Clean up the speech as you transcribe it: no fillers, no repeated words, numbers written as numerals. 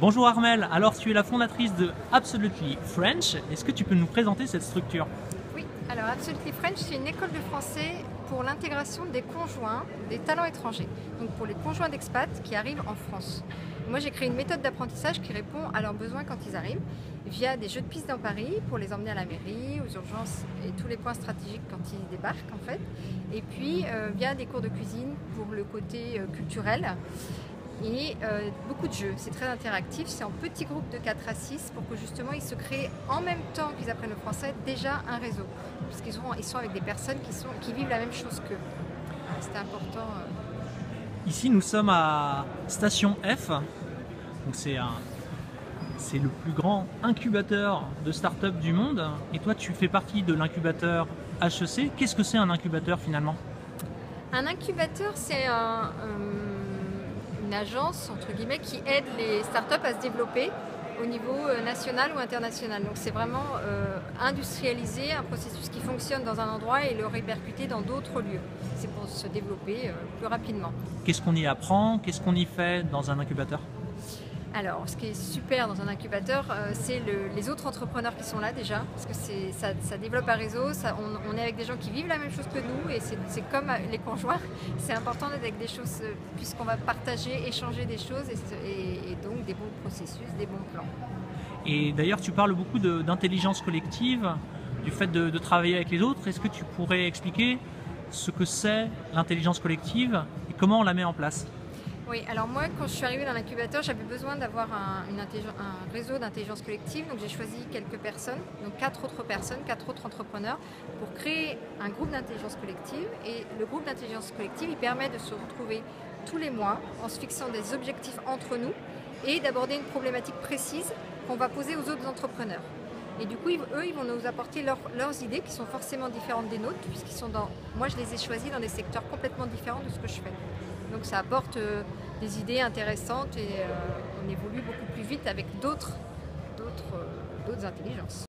Bonjour Armelle, alors tu es la fondatrice de Absolutely French, est-ce que tu peux nous présenter cette structure? Oui, alors Absolutely French, c'est une école de français pour l'intégration des conjoints des talents étrangers, donc pour les conjoints d'expats qui arrivent en France. Moi j'ai créé une méthode d'apprentissage qui répond à leurs besoins quand ils arrivent, via des jeux de pistes dans Paris pour les emmener à la mairie, aux urgences et tous les points stratégiques quand ils débarquent en fait, et puis via des cours de cuisine pour le côté culturel. Et beaucoup de jeux, c'est très interactif, c'est en petits groupes de 4 à 6 pour que justement ils se créent en même temps qu'ils apprennent le français déjà un réseau, puisqu'ils sont avec des personnes qui vivent la même chose qu'eux. C'était important. Ici nous sommes à Station F, donc c'est le plus grand incubateur de start-up du monde, et toi tu fais partie de l'incubateur HEC. Qu'est-ce que c'est un incubateur finalement? Un incubateur, c'est une agence entre guillemets qui aide les startups à se développer au niveau national ou international. Donc c'est vraiment industrialiser un processus qui fonctionne dans un endroit et le répercuter dans d'autres lieux. C'est pour se développer plus rapidement. Qu'est-ce qu'on y apprend? Qu'est-ce qu'on y fait dans un incubateur? Alors, ce qui est super dans un incubateur, c'est les autres entrepreneurs qui sont là déjà, parce que ça développe un réseau, on est avec des gens qui vivent la même chose que nous, et c'est comme les conjoints, c'est important d'être avec des choses, puisqu'on va partager, échanger des choses, et donc des bons processus, des bons plans. Et d'ailleurs, tu parles beaucoup d'intelligence collective, du fait de travailler avec les autres. Est-ce que tu pourrais expliquer ce que c'est l'intelligence collective et comment on la met en place? Oui, alors moi, quand je suis arrivée dans l'incubateur, j'avais besoin d'avoir un réseau d'intelligence collective. Donc j'ai choisi quelques personnes, donc 4 autres personnes, 4 autres entrepreneurs, pour créer un groupe d'intelligence collective. Et le groupe d'intelligence collective, il permet de se retrouver tous les mois en se fixant des objectifs entre nous et d'aborder une problématique précise qu'on va poser aux autres entrepreneurs. Et du coup, eux, ils vont nous apporter leurs idées qui sont forcément différentes des nôtres, puisqu'ils sont moi, je les ai choisis dans des secteurs complètement différents de ce que je fais. Donc ça apporte des idées intéressantes et on évolue beaucoup plus vite avec d'autres intelligences.